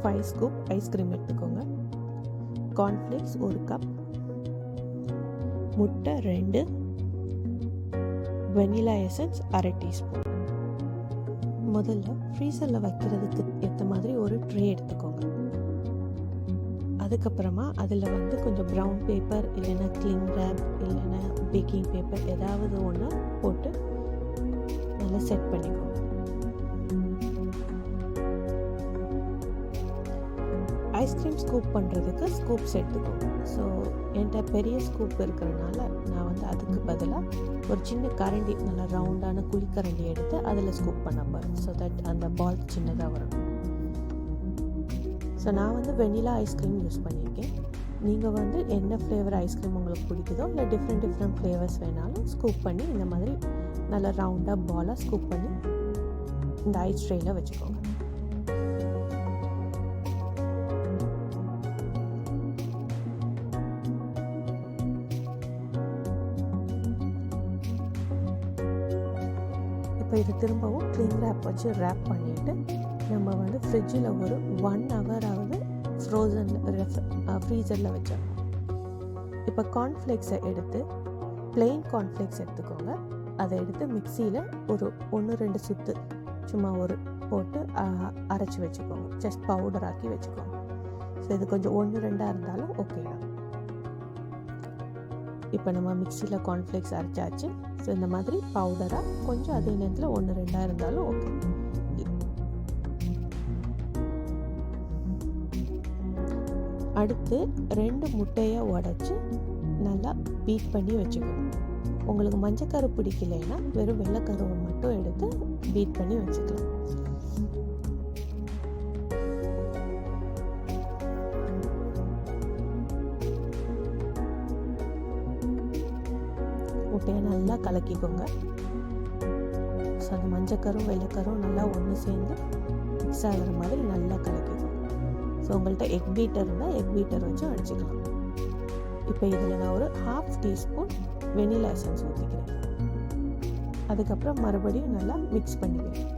5 scoop ice cream எடுத்துக்கோங்க. Cornflakes 1 cup, முட்டை 2, vanilla essence 1/2 teaspoon. முதல்ல ஃப்ரீசரில் வைக்கிறதுக்கு ஏற்ற மாதிரி ஒரு ட்ரே எடுத்துக்கோங்க. அதுக்கப்புறமா அதில் கொஞ்சம் ப்ரௌன் பேப்பர் இல்லைன்னா கிளிங் ரேப் இல்லைன்னா பேக்கிங் பேப்பர் ஏதாவது ஒன்று போட்டு நல்லா செட் பண்ணிக்கோங்க. ஐஸ்கிரீம் ஸ்கூப் பண்ணுறதுக்கு ஸ்கூப்ஸ் எடுத்துக்கோங்க. ஸோ என்கிட்ட பெரிய ஸ்கூப் இருக்கிறதுனால நான் அதுக்கு பதிலாக ஒரு சின்ன கரண்டி, நல்லா ரவுண்டான குழிக்கரண்டி எடுத்து அதில் ஸ்கூப் பண்ண போகிறேன். ஸோ தட் அந்த பால் சின்னதாக வரும். ஸோ நான் வெனிலா ஐஸ்கிரீம் யூஸ் பண்ணியிருக்கேன். நீங்கள் என்ன ஃப்ளேவர் ஐஸ்கிரீம் உங்களுக்கு பிடிக்குதோ இல்லை டிஃப்ரெண்ட் ஃப்ளேவர்ஸ் வேணாலும் ஸ்கூப் பண்ணி இந்த மாதிரி நல்லா ரவுண்டாக பாலாக ஸ்கூப் பண்ணி இந்த ஐஸ் ட்ரேயில் வச்சுக்கோங்க. இப்போ இது திரும்பவும் க்ளீன் ரேப் வச்சு ரேப் பண்ணிவிட்டு நம்ம ஃப்ரிட்ஜில் ஒரு 1 ஹவராவது ஃப்ரீசரில் வச்சோம். இப்போ கார்ன்ஃப்ளேக்ஸை எடுத்து பிளெயின் கார்ன்ஃப்ளேக்ஸ் எடுத்துக்கோங்க. அதை எடுத்து மிக்சியில் ஒரு 1-2 சுற்று சும்மா போட்டு அரைச்சி வச்சுக்கோங்க. ஜஸ்ட் பவுடர் ஆக்கி வச்சுக்கோங்க. ஸோ இது கொஞ்சம் 1-2 இருந்தாலும் ஓகே தான். இப்போ நம்ம மிக்சியில் கார்ன்ஃப்ளேக்ஸ் அரைச்சாச்சு. ஸோ இந்த மாதிரி பவுடராக கொஞ்சம் அதே நேரத்தில் 1-2 இருந்தாலும் ஓகே. அடுத்து 2 முட்டையை உடைச்சி நல்லா பீட் பண்ணி வச்சுக்கணும். உங்களுக்கு மஞ்சக்கரு பிடிக்கலைன்னா வெறும் வெள்ளைக்கருவை மட்டும் எடுத்து பீட் பண்ணி வச்சுக்கலாம். முட்டையை நல்லா கலக்கிக்கோங்க. ஸோ அந்த மஞ்சக்கரும் வெள்ளைக்கரும் நல்லா ஒன்று சேர்ந்து மிக்ஸ் ஆகிற மாதிரி நல்லா கலக்கிக்கோங்க. ஸோ உங்கள்கிட்ட எக் பீட்டர் இருந்தால் எக் பீட்டர் வச்சு அடிச்சுக்கலாம். இப்போ இதில் நான் ஒரு 1/2 டீஸ்பூன் வெனிலா எசன்ஸ் ஊற்றிக்கிறேன். அதுக்கப்புறம் மறுபடியும் நல்லா மிக்ஸ் பண்ணிக்கிறேன்.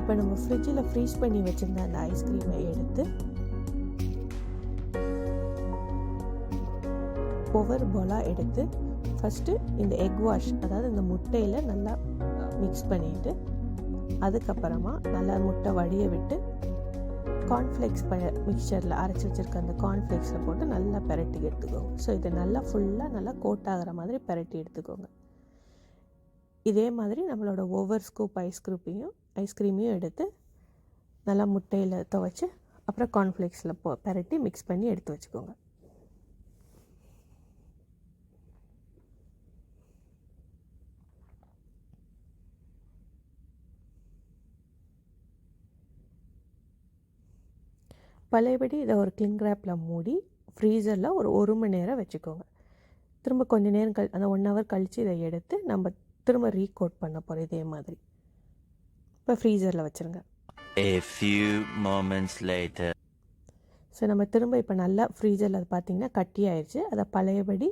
இப்போ நம்ம ஃப்ரிட்ஜில் ஃப்ரீஸ் பண்ணி வச்சுருந்த அந்த ஐஸ்கிரீமை எடுத்து ஒவ்வொரு பாலாக எடுத்து ஃபஸ்ட்டு இந்த எக் வாஷ், அதாவது இந்த முட்டையில் நல்லா மிக்ஸ் பண்ணிவிட்டு அதுக்கப்புறமா நல்லா முட்டை வடிய விட்டு கார்ன்ஃப்ளேக்ஸ் மிக்சரில் அரைச்சி வச்சுருக்க அந்த கார்ன்ஃப்ளேக்ஸில் போட்டு நல்லா பெரட்டி எடுத்துக்கோங்க. ஸோ இதை நல்லா ஃபுல்லாக நல்லா கோட் ஆகிற மாதிரி பெரட்டி எடுத்துக்கோங்க. இதே மாதிரி நம்மளோட ஒவ்வொரு ஸ்கூப் ஐஸ்கிரீமையும் எடுத்து நல்லா முட்டையில் துவைச்சி அப்புறம் கார்ன்ஃப்ளேக்ஸில் பெரட்டி மிக்ஸ் பண்ணி எடுத்து வச்சுக்கோங்க. பழையபடி இதை ஒரு கிளிங் ரேப்பில் மூடி ஃப்ரீசரில் ஒரு 1 மணி நேரம் வச்சுக்கோங்க. திரும்ப கொஞ்சம் நேரம் அந்த 1 ஹவர் கழித்து இதை எடுத்து நம்ம திரும்ப ரீகோட் பண்ண போகிறோம் இதே மாதிரி. இப்போ ஃப்ரீசரில் வச்சுருங்க. A few moments later. So நம்ம திரும்ப இப்போ நல்லா ஃப்ரீசரில் அது பார்த்திங்கன்னா கட்டி ஆயிடுச்சு. அதை பழையபடி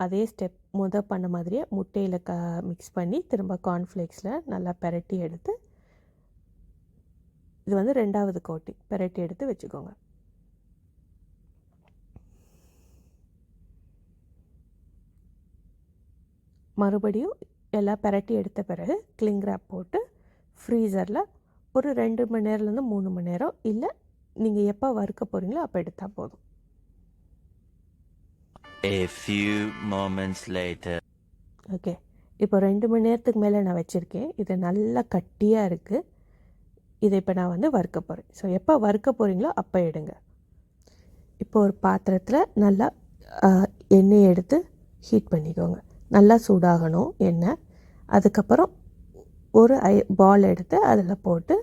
அதே ஸ்டெப் பண்ண மாதிரியே முட்டையில் மிக்ஸ் பண்ணி திரும்ப கார்ன்ஃப்ளேக்ஸில் நல்லா பெரட்டி எடுத்து இது 2வது கோட்டிங் பெரட்டி எடுத்து வச்சுக்கோங்க. மறுபடியும் எல்லாம் பெரட்டி எடுத்த பிறகு கிளிங் ரேப் போட்டு ஃப்ரீசரில் ஒரு 2 மணி நேரம்லேருந்து 3 மணி நேரம், இல்லை நீங்கள் எப்போ வறுக்க போகிறீங்களோ அப்போ எடுத்தால் போதும். A few moments later. Okay, இப்போ 2 மணி நேரத்துக்கு மேலே நான் வச்சுருக்கேன். இது நல்லா கட்டியாக இருக்குது. இதை இப்போ நான் வறுக்க போகிறேன். ஸோ எப்போ வறுக்க போகிறீங்களோ அப்போ எடுங்க. இப்போ ஒரு பாத்திரத்தில் நல்லா எண்ணெய் எடுத்து ஹீட் பண்ணிக்கோங்க. நல்லா சூடாகணும் எண்ணெய். அதுக்கப்புறம் ஒரு பால் எடுத்து அதில் போட்டு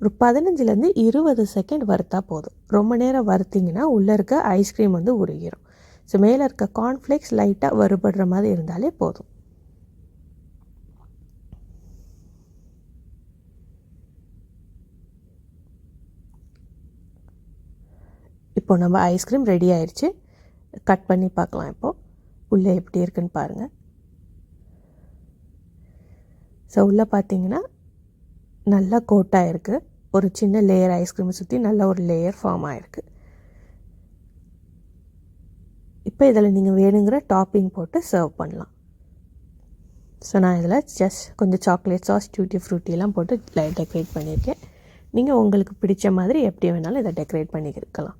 ஒரு 15லேருந்து 20 செகண்ட் வறுத்தா போதும். ரொம்ப நேரம் வறுத்திங்கன்னா உள்ளே இருக்க ஐஸ்கிரீம் உருகிடும். ஸோ மேலே இருக்க கார்ன்ஃப்ளேக்ஸ் லைட்டாக வறுபடுற மாதிரி இருந்தாலே போதும். இப்போ நம்ம ஐஸ்கிரீம் ரெடி ஆயிடுச்சு. கட் பண்ணி பார்க்கலாம். இப்போது உள்ளே எப்படி இருக்குன்னு பாருங்கள். ஸோ உள்ளே பார்த்தீங்கன்னா நல்லா கோட்டாக இருக்குது. ஒரு சின்ன லேயர் ஐஸ்கிரீமை சுற்றி நல்ல ஒரு லேயர் ஃபார்ம் ஆகிருக்கு. இப்போ இதில் நீங்கள் வேணுங்கிற டாப்பிங் போட்டு சர்வ் பண்ணலாம். ஸோ நான் இதில் ஜஸ்ட் கொஞ்சம் சாக்லேட் சாஸ், டியூட்டி ஃப்ரூட்டிலாம் போட்டு டெக்கரேட் பண்ணியிருக்கேன். நீங்கள் உங்களுக்கு பிடிச்ச மாதிரி எப்படி வேணாலும் இதை டெக்கரேட் பண்ணியிருக்கலாம்.